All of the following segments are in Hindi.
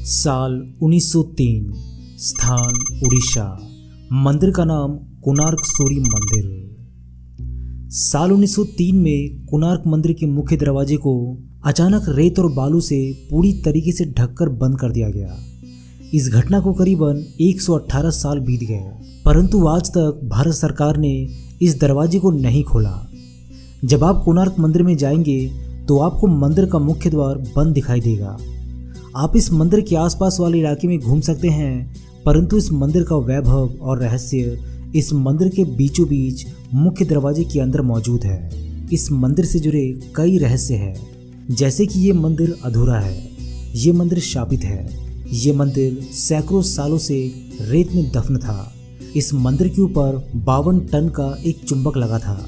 साल 1903, स्थान उड़ीसा। मंदिर का नाम कोणार्क सूर्य मंदिर। साल 1903 में कोणार्क मंदिर के मुख्य दरवाजे को अचानक रेत और बालू से पूरी तरीके से ढककर बंद कर दिया गया। इस घटना को करीबन 118 साल बीत गए, परंतु आज तक भारत सरकार ने इस दरवाजे को नहीं खोला। जब आप कोणार्क मंदिर में जाएंगे तो आपको मंदिर का मुख्य द्वार बंद दिखाई देगा। आप इस मंदिर के आसपास वाले इलाके में घूम सकते हैं, परंतु इस मंदिर का वैभव और रहस्य इस मंदिर के बीचों बीच मुख्य दरवाजे के अंदर मौजूद है। इस मंदिर से जुड़े कई रहस्य हैं, जैसे कि ये मंदिर अधूरा है, ये मंदिर शापित है, ये मंदिर सैकड़ों सालों से रेत में दफन था। इस मंदिर के ऊपर 52 टन का एक चुंबक लगा था।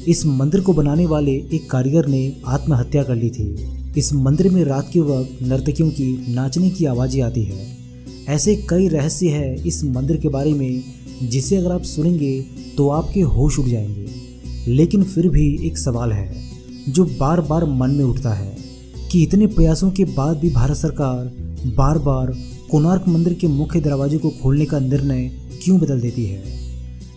इस मंदिर को बनाने वाले एक कारीगर ने आत्महत्या कर ली थी। इस मंदिर में रात के वक्त नर्तकियों की नाचने की आवाज़ें आती है। ऐसे कई रहस्य हैं इस मंदिर के बारे में, जिसे अगर आप सुनेंगे तो आपके होश उड़ जाएंगे। लेकिन फिर भी एक सवाल है जो बार बार मन में उठता है कि इतने प्रयासों के बाद भी भारत सरकार बार बार कोणार्क मंदिर के मुख्य दरवाजे को खोलने का निर्णय क्यों बदल देती है।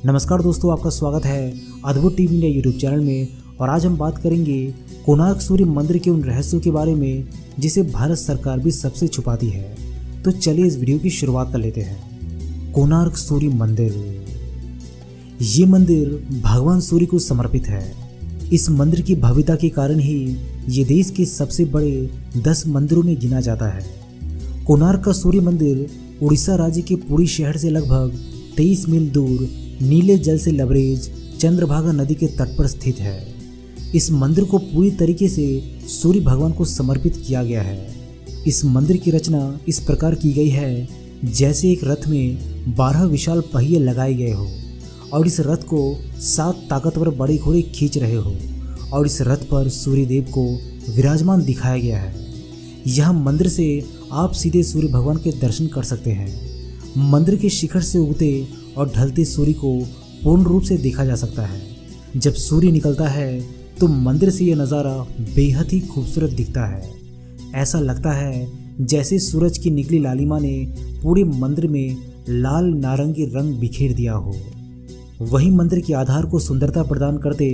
नमस्कार दोस्तों, आपका स्वागत है अद्भुत टीवी इंडिया यूट्यूब चैनल में। और आज हम बात करेंगे कोणार्क सूर्य मंदिर के उन रहस्यों के बारे में जिसे भारत सरकार भी सबसे छुपाती है। तो चलिए इस वीडियो की शुरुआत कर लेते हैं। कोणार्क सूर्य मंदिर। ये मंदिर भगवान सूर्य को समर्पित है। इस मंदिर की भव्यता के कारण ही ये देश के सबसे बड़े 10 मंदिरों में गिना जाता है। कोणार्क का सूर्य मंदिर उड़ीसा राज्य के पुरी शहर से लगभग 23 मील दूर नीले जल से लबरेज चंद्रभागा नदी के तट पर स्थित है। इस मंदिर को पूरी तरीके से सूर्य भगवान को समर्पित किया गया है। इस मंदिर की रचना इस प्रकार की गई है जैसे एक रथ में 12 विशाल पहिए लगाए गए हो और इस रथ को 7 ताकतवर बड़े घोड़े खींच रहे हो और इस रथ पर सूर्य देव को विराजमान दिखाया गया है। यह मंदिर से आप सीधे सूर्य भगवान के दर्शन कर सकते हैं। मंदिर के शिखर से उगते और ढलते सूर्य को पूर्ण रूप से देखा जा सकता है। जब सूर्य निकलता है तो मंदिर से यह नज़ारा बेहद ही खूबसूरत दिखता है। ऐसा लगता है जैसे सूरज की निकली लालिमा ने पूरे मंदिर में लाल नारंगी रंग बिखेर दिया हो। वही मंदिर के आधार को सुंदरता प्रदान करते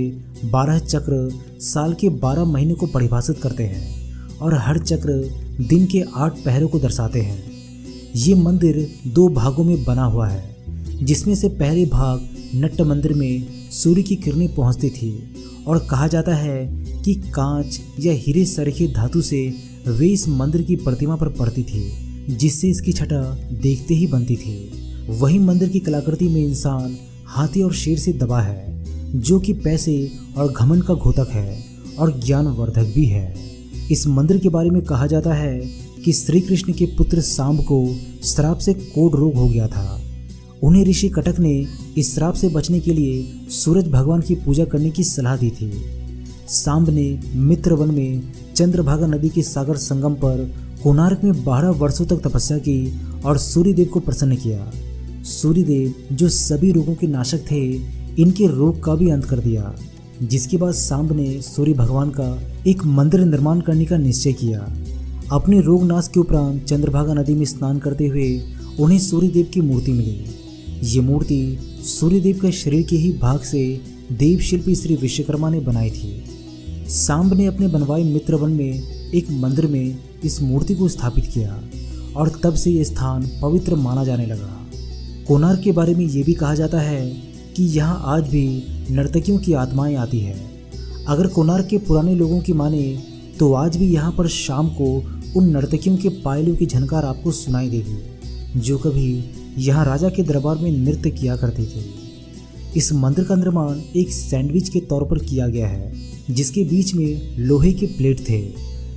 12 चक्र साल के 12 महीने को परिभाषित करते हैं और हर चक्र दिन के 8 पहरों को दर्शाते हैं। ये मंदिर 2 भागों में बना हुआ है, जिसमें से पहले भाग नट्ट मंदिर में सूर्य की किरणें पहुंचती थी और कहा जाता है कि कांच या हीरे सरीखे धातु से वे इस मंदिर की प्रतिमा पर पड़ती थी, जिससे इसकी छटा देखते ही बनती थी। वही मंदिर की कलाकृति में इंसान हाथी और शेर से दबा है, जो कि पैसे और घमंड का घोतक है और ज्ञानवर्धक भी है। इस मंदिर के बारे में कहा जाता है कि श्री कृष्ण के पुत्र सांब को श्राप से कोढ़ रोग हो गया था। उन्हें ऋषि कटक ने इस श्राप से बचने के लिए सूरज भगवान की पूजा करने की सलाह दी थी। सांब ने मित्रवन में चंद्रभागा नदी के सागर संगम पर कोणार्क में 12 वर्षों तक तपस्या की और सूर्यदेव को प्रसन्न किया। सूर्यदेव जो सभी रोगों के नाशक थे, इनके रोग का भी अंत कर दिया, जिसके बाद सांब ने सूर्य भगवान का एक मंदिर निर्माण करने का निश्चय किया। अपने रोग नाश के उपरांत चंद्रभागा नदी में स्नान करते हुए उन्हें सूर्यदेव की मूर्ति मिली। ये मूर्ति सूर्यदेव के शरीर के ही भाग से देव शिल्पी श्री विश्वकर्मा ने बनाई थी। सांब ने अपने बनवाए मित्रवन में एक मंदिर में इस मूर्ति को स्थापित किया और तब से यह स्थान पवित्र माना जाने लगा। कोणार्क के बारे में ये भी कहा जाता है कि यहाँ आज भी नर्तकियों की आत्माएं आती है। अगर कोणार्क के पुराने लोगों की माने तो आज भी यहाँ पर शाम को उन नर्तकियों के पायलों की झनकार आपको सुनाई देगी, जो कभी यहाँ राजा के दरबार में नृत्य किया करती थी। इस मंदिर का निर्माण एक सैंडविच के तौर पर किया गया है, जिसके बीच में लोहे के प्लेट थे,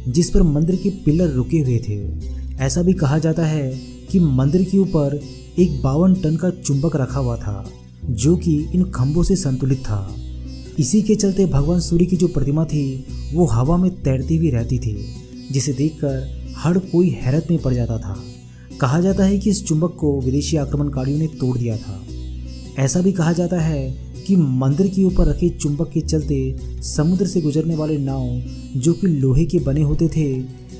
जिस पर मंदिर के पिलर रुके हुए थे। ऐसा भी कहा जाता है कि मंदिर के ऊपर एक 52 टन का चुंबक रखा हुआ था, जो कि इन खंभों से संतुलित था। इसी के चलते भगवान सूर्य की जो प्रतिमा थी वो हवा में तैरती हुई रहती थी, जिसे देखकर हर कोई हैरत में पड़ जाता था। कहा जाता है कि इस चुंबक को विदेशी आक्रमणकारियों ने तोड़ दिया था। ऐसा भी कहा जाता है कि मंदिर के ऊपर रखे चुंबक के चलते समुद्र से गुजरने वाले नाव, जो कि लोहे के बने होते थे,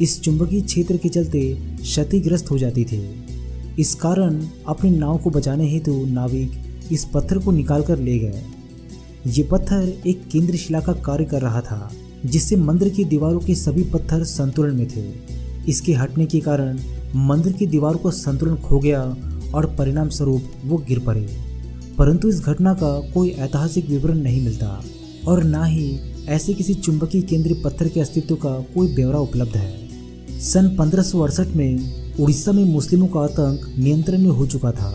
इस चुंबकीय क्षेत्र के चलते क्षतिग्रस्त हो जाती थी। इस कारण अपनी नाव को बचाने हेतु नाविक इस पत्थर को निकालकर ले गए। ये पत्थर एक केंद्र शिला का कार्य कर रहा था, जिससे मंदिर की दीवारों के सभी पत्थर संतुलन में थे। इसके हटने के कारण मंदिर की दीवारों का संतुलन खो गया और परिणाम स्वरूप वो गिर पड़े। परंतु इस घटना का कोई ऐतिहासिक विवरण नहीं मिलता और ना ही ऐसे किसी चुंबकीय केंद्रीय पत्थर के अस्तित्व का कोई ब्यौरा उपलब्ध है। सन 1568 में उड़ीसा में मुस्लिमों का आतंक नियंत्रण में हो चुका था,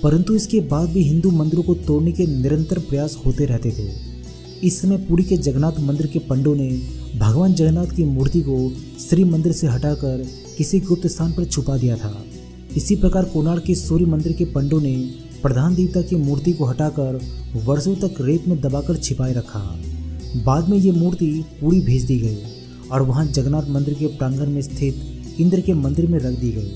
परंतु इसके बाद भी हिंदू मंदिरों को तोड़ने के निरंतर प्रयास होते रहते थे। इस समय पुरी के जगन्नाथ मंदिर के पंडों ने भगवान जगन्नाथ की मूर्ति को श्री मंदिर से हटाकर किसी गुप्त स्थान पर छुपा दिया था। इसी प्रकार कोणार्क के सूर्य मंदिर के पंडों ने प्रधान देवता की मूर्ति को हटाकर वर्षों तक रेत में दबाकर छिपाए रखा। बाद में ये मूर्ति पुरी भेज दी गई और वहां जगन्नाथ मंदिर के प्रांगण में स्थित इंद्र के मंदिर में रख दी गई।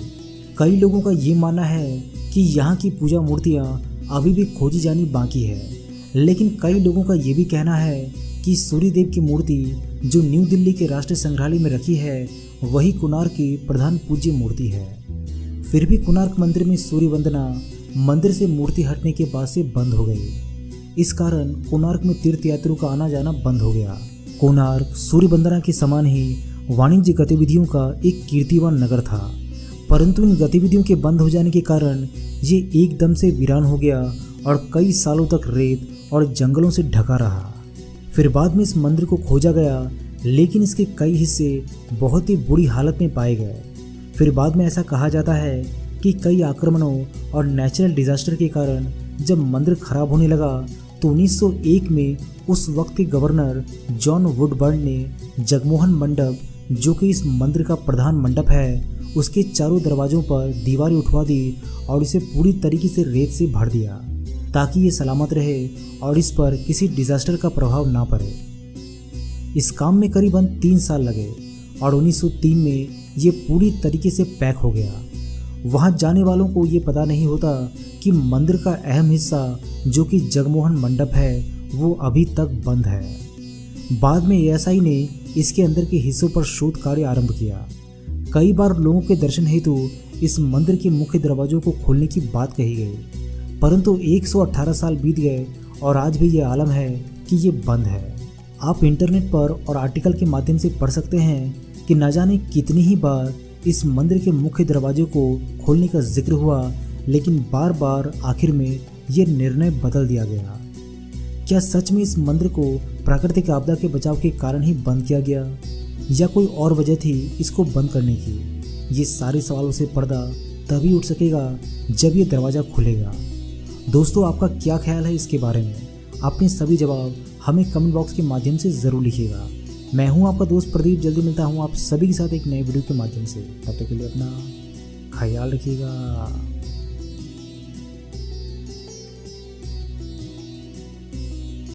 कई लोगों का ये मानना है कि यहाँ की पूजा मूर्तियाँ अभी भी खोजी जानी बाकी है, लेकिन कई लोगों का ये भी कहना है कि सूर्यदेव की मूर्ति जो न्यू दिल्ली के राष्ट्रीय संग्रहालय में रखी है वही कोणार्क की प्रधान पूज्य मूर्ति है। फिर भी कोणार्क मंदिर में सूर्य वंदना मंदिर से मूर्ति हटने के बाद से बंद हो गई। इस कारण कोणार्क में तीर्थयात्रियों का आना जाना बंद हो गया। कोणार्क सूर्य वंदना के समान ही वाणिज्य गतिविधियों का एक कीर्तिवान नगर था, परंतु इन गतिविधियों के बंद हो जाने के कारण ये एकदम से वीरान हो गया और कई सालों तक रेत और जंगलों से ढका रहा। फिर बाद में इस मंदिर को खोजा गया, लेकिन इसके कई हिस्से बहुत ही बुरी हालत में पाए गए। फिर बाद में ऐसा कहा जाता है कि कई आक्रमणों और नेचुरल डिजास्टर के कारण जब मंदिर खराब होने लगा तो 1901 में उस वक्त के गवर्नर जॉन वुडबर्न ने जगमोहन मंडप, जो कि इस मंदिर का प्रधान मंडप है, उसके चारों दरवाजों पर दीवारें उठवा दी और इसे पूरी तरीके से रेत से भर दिया ताकि ये सलामत रहे और इस पर किसी डिजास्टर का प्रभाव ना पड़े। इस काम में करीबन 3 साल लगे और 1903 में ये पूरी तरीके से पैक हो गया। वहाँ जाने वालों को ये पता नहीं होता कि मंदिर का अहम हिस्सा जो कि जगमोहन मंडप है वो अभी तक बंद है। बाद में एएसआई ने इसके अंदर के हिस्सों पर शोध कार्य आरंभ किया। कई बार लोगों के दर्शन हेतु इस मंदिर के मुख्य दरवाजों को खोलने की बात कही गई, परंतु 118 साल बीत गए और आज भी ये आलम है कि ये बंद है। आप इंटरनेट पर और आर्टिकल के माध्यम से पढ़ सकते हैं कि न जाने कितनी ही बार इस मंदिर के मुख्य दरवाजे को खोलने का जिक्र हुआ, लेकिन बार बार आखिर में ये निर्णय बदल दिया गया। क्या सच में इस मंदिर को प्राकृतिक आपदा के बचाव के कारण ही बंद किया गया या कोई और वजह थी इसको बंद करने की? ये सारे सवालों से पर्दा तभी उठ सकेगा जब ये दरवाज़ा खुलेगा। दोस्तों, आपका क्या ख्याल है इसके बारे में? अपने सभी जवाब हमें कमेंट बॉक्स के माध्यम से ज़रूर लिखिएगा। मैं हूं आपका दोस्त प्रदीप। जल्दी मिलता हूं आप सभी के साथ एक नए वीडियो के माध्यम से। तब तक के लिए अपना ख्याल रखिएगा।